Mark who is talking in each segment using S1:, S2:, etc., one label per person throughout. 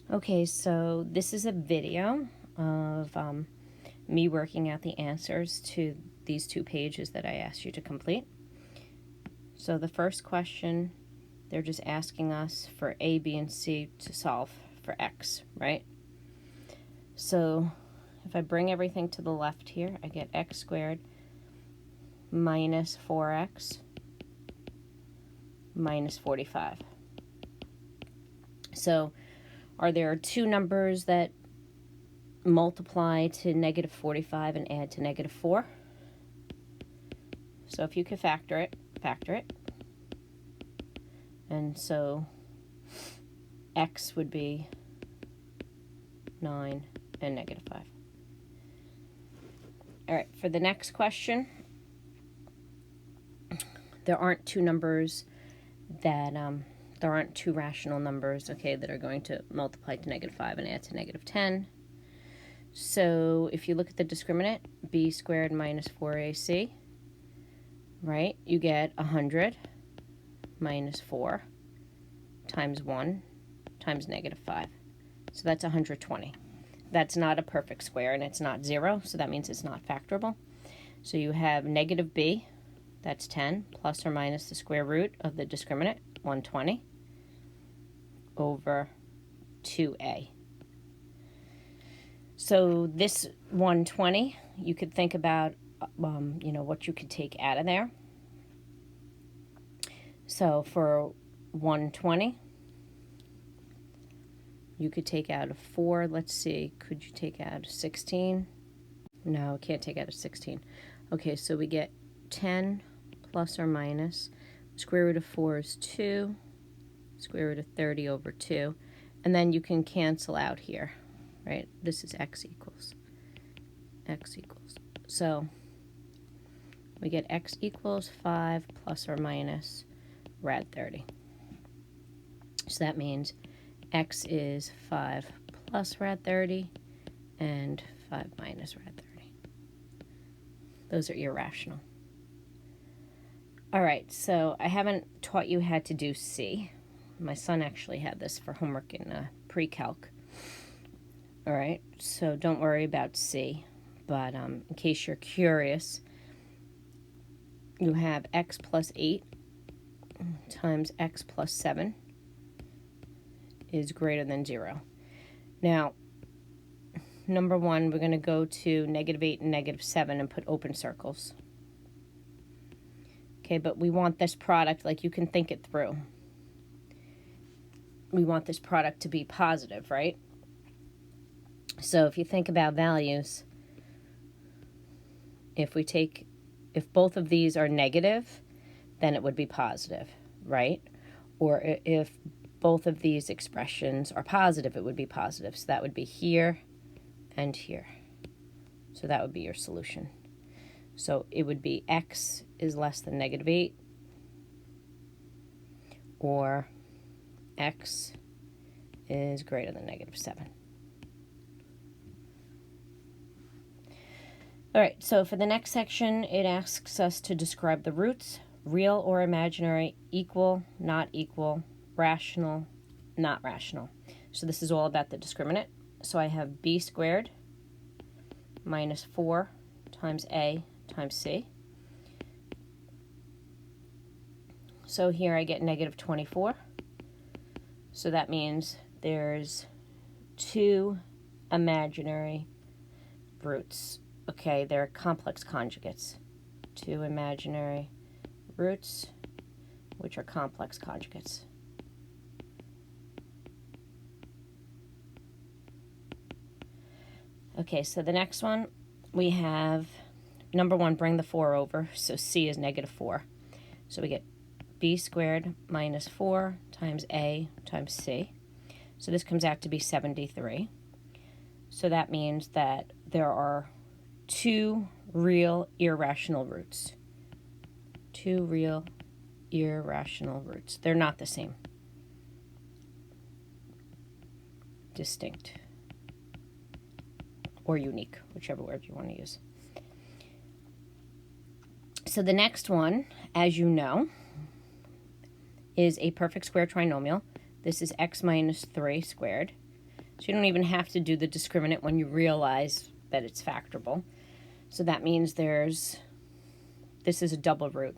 S1: Okay, so this is a video of me working out the answers to these 2 pages that I asked you to complete. So the first question, they're just asking us for A, B, and C to solve for x, right? So if I bring everything to the left here, I get x squared minus 4x minus 45. So are there 2 numbers that multiply to negative 45 and add to negative 4? So if you could factor it. And so x would be 9 and negative 5. All right, for the next question, there aren't 2 numbers that, there aren't 2 rational numbers, okay, that are going to multiply to negative 5 and add to negative 10. So if you look at the discriminant, b squared minus 4ac, right, you get 100 minus 4 times 1 times negative 5. So that's 120. That's not a perfect square, and it's not 0, so that means it's not factorable. So you have negative b, that's 10, plus or minus the square root of the discriminant, 120, over 2a. So this 120, you could think about, what you could take out of there. So for 120, you could take out a 4. Let's see, could you take out a 16? No, can't take out a 16. Okay, so we get 10 plus or minus. Square root of 4 is 2. Square root of 30 over 2. And then you can cancel out here, right? This is x equals. So we get x equals 5 plus or minus rad 30. So that means x is 5 plus rad 30 and 5 minus rad 30. Those are irrational. All right, so I haven't taught you how to do C. My son actually had this for homework in pre-calc. All right, so don't worry about C, but in case you're curious, you have x plus 8 times x plus 7 is greater than 0. Now, number 1, we're going to go to negative 8 and negative 7 and put open circles. Okay, but we want this product, like you can think it through. We want this product to be positive, right? So if you think about values, if both of these are negative, then it would be positive, right? Or if both of these expressions are positive, it would be positive. So that would be here and here. So that would be your solution. So it would be x is less than negative 8, or x is greater than negative 7. All right, so for the next section, it asks us to describe the roots: real or imaginary, equal, not equal, rational, not rational. So this is all about the discriminant. So I have b squared minus 4 times a times c. So here I get negative 24. So that means there's 2 imaginary roots. Okay, they're complex conjugates. 2 imaginary roots, which are complex conjugates. Okay, so the next one, we have, number 1, bring the 4 over, so c is negative 4. So we get b squared minus 4 times a times c. So this comes out to be 73. So that means that there are 2 real irrational roots. 2 real irrational roots. They're not the same. Distinct. Or unique, whichever word you want to use. So the next one, as you know, is a perfect square trinomial. This is x minus 3 squared. So you don't even have to do the discriminant when you realize that it's factorable. So that means this is a double root.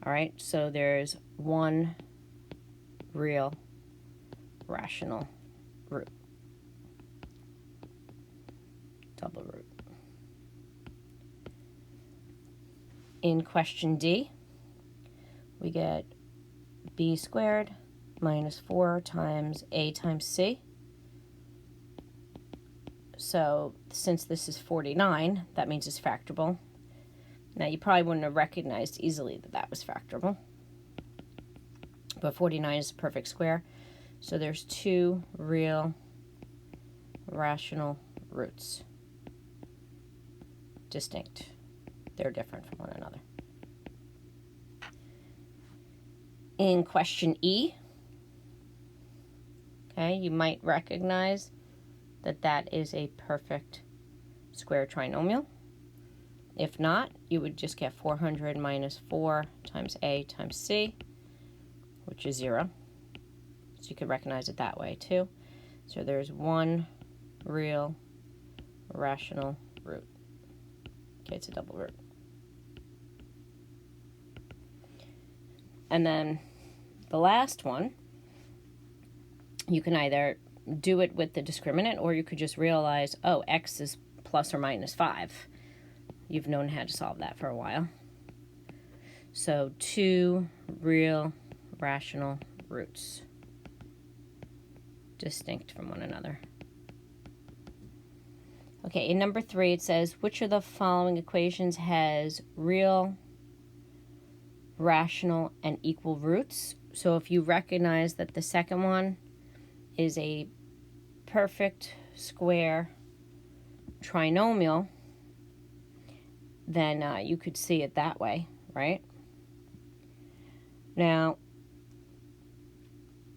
S1: All right, so there's one real rational root. Double root. In question D, we get b squared minus 4 times a times c. So since this is 49, that means it's factorable. Now you probably wouldn't have recognized easily that that was factorable. But 49 is a perfect square. So there's two real rational roots. Distinct. They're different from one another. In question E, okay, you might recognize that that is a perfect square trinomial. If not, you would just get 400 minus 4 times a times c, which is 0. So you could recognize it that way too. So there's one real rational root. Okay, it's a double root. And then the last one, you can either do it with the discriminant, or you could just realize, oh, x is plus or minus 5. You've known how to solve that for a while. So two real rational roots, distinct from one another. Okay, in number 3, it says, which of the following equations has real, rational, and equal roots? So if you recognize that the second one is a perfect square trinomial, then you could see it that way, right? Now,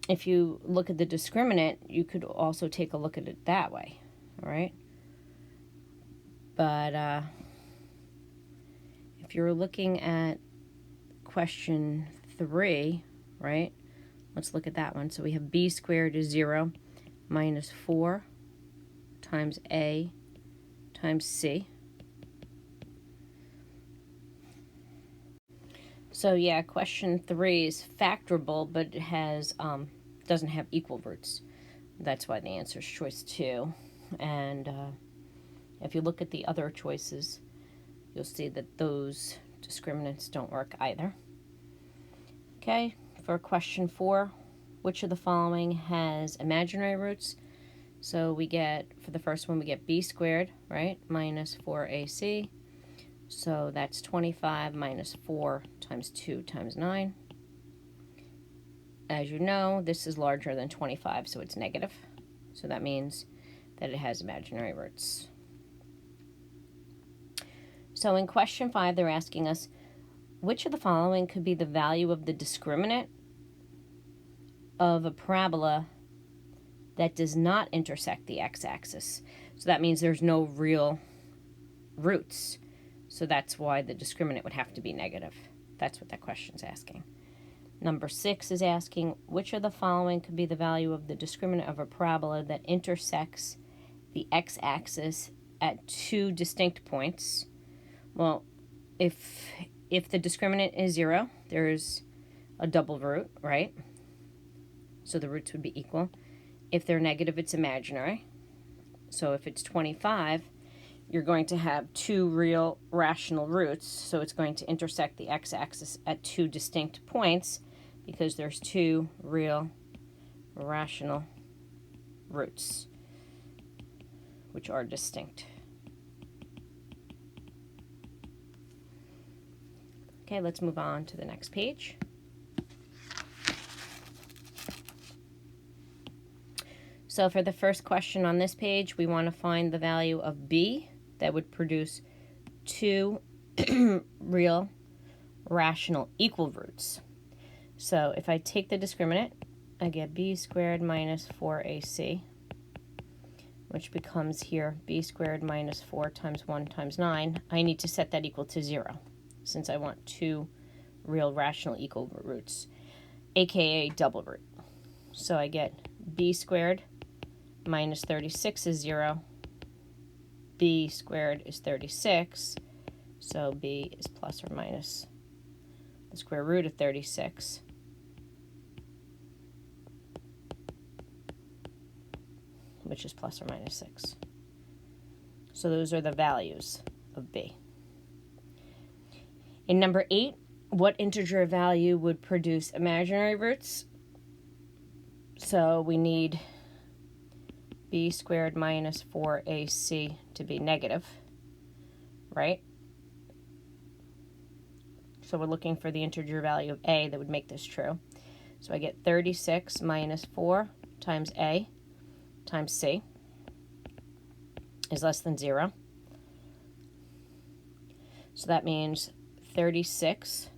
S1: if you look at the discriminant, you could also take a look at it that way, all right? But if you're looking at question 3, right? Let's look at that one. So we have b squared is 0 minus 4 times a times c. So yeah, question 3 is factorable, but it has doesn't have equal roots. That's why the answer is choice 2. And if you look at the other choices, you'll see that those discriminants don't work either. Okay, for question 4, which of the following has imaginary roots? So we get, for the first one, we get b squared, right, minus 4ac. So that's 25 minus 4 times 2 times 9. As you know, this is larger than 25, so it's negative. So that means that it has imaginary roots. So in question 5, they're asking us, which of the following could be the value of the discriminant of a parabola that does not intersect the x-axis? So that means there's no real roots. So that's why the discriminant would have to be negative. That's what that question's asking. Number 6 is asking, which of the following could be the value of the discriminant of a parabola that intersects the x-axis at 2 distinct points? Well, if the discriminant is 0, there's a double root, right? So the roots would be equal. If they're negative, it's imaginary. So if it's 25, you're going to have 2 real rational roots, so it's going to intersect the x-axis at 2 distinct points because there's 2 real rational roots, which are distinct. Okay, let's move on to the next page. So for the first question on this page, we want to find the value of b that would produce 2 real rational equal roots. So if I take the discriminant, I get b squared minus 4ac, which becomes here b squared minus 4 times 1 times 9. I need to set that equal to 0, since I want 2 real rational equal roots, aka double root. So I get b squared minus 36 is 0. B squared is 36. So B is plus or minus the square root of 36. Which is plus or minus 6. So those are the values of B. In number 8, what integer value would produce imaginary roots? So we need b squared minus 4ac to be negative, right? So we're looking for the integer value of a that would make this true. So I get 36 minus 4 times a times c is less than 0. So that means 36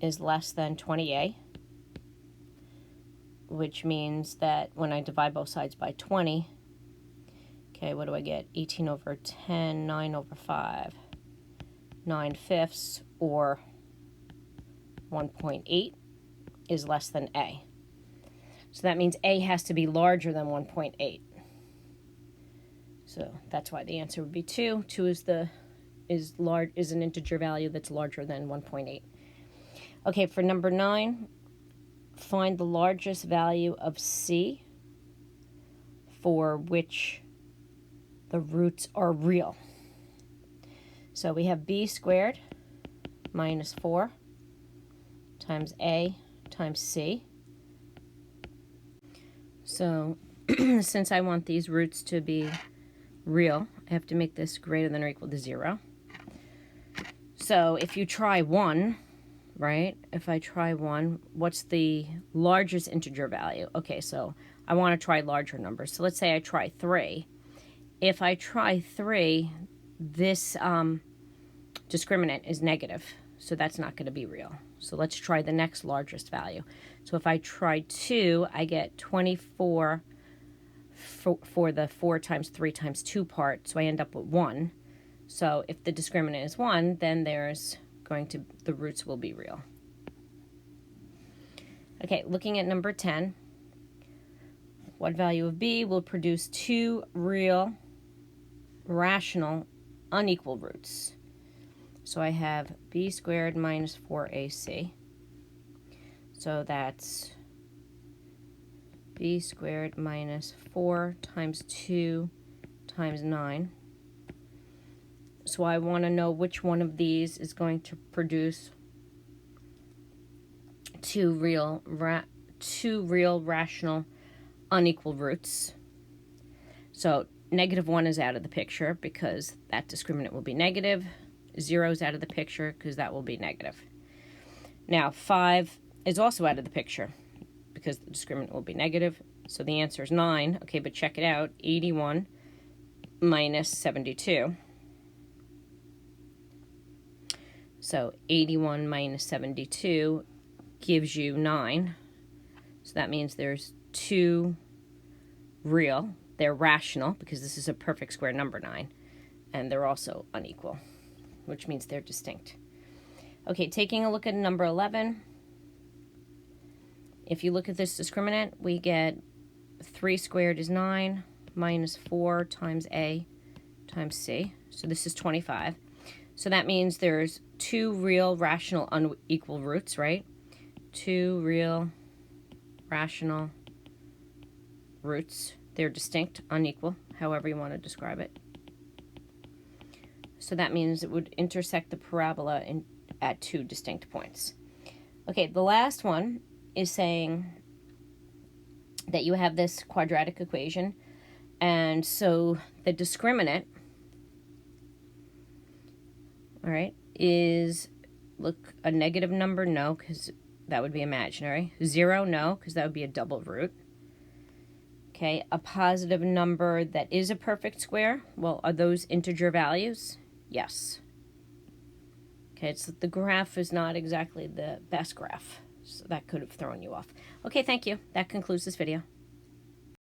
S1: is less than 20a, which means that when I divide both sides by 20, okay, what do I get? 18 over 10, 9 over 5, 9/5, or 1.8 is less than a. So that means a has to be larger than 1.8. So that's why the answer would be 2. 2 is an integer value that's larger than 1.8. Okay, for number 9, find the largest value of c for which the roots are real. So we have b squared minus 4 times a times c. So since I want these roots to be real, I have to make this greater than or equal to 0. So if you try 1, right? If I try 1, what's the largest integer value? Okay, so I want to try larger numbers. So let's say I try 3. If I try 3, this discriminant is negative, so that's not going to be real. So let's try the next largest value. So if I try 2, I get 24 for the 4 times 3 times 2 part, so I end up with 1. So if the discriminant is 1, then the roots will be real. Okay, looking at number 10, what value of b will produce 2 real, rational, unequal roots? So I have b squared minus 4ac. So that's b squared minus 4 times 2 times 9. So I want to know which one of these is going to produce 2 real rational unequal roots. So -1 is out of the picture because that discriminant will be negative. 0 is out of the picture because that will be negative. Now 5 is also out of the picture because the discriminant will be negative. So the answer is 9. Okay, but check it out. 81 minus 72. So 81 minus 72 gives you 9. So that means there's 2 real. They're rational because this is a perfect square number, 9. And they're also unequal, which means they're distinct. Okay, taking a look at number 11. If you look at this discriminant, we get 3 squared is 9 minus 4 times a times c. So this is 25. So that means there's 2 real rational unequal roots, right? 2 real rational roots. They're distinct, unequal, however you want to describe it. So that means it would intersect the parabola at 2 distinct points. Okay, the last one is saying that you have this quadratic equation, and so the discriminant, all right, is, look, a negative number, no, because that would be imaginary. 0, no, because that would be a double root. Okay, a positive number that is a perfect square, well, are those integer values? Yes. Okay, so the graph is not exactly the best graph, so that could have thrown you off. Okay, thank you. That concludes this video.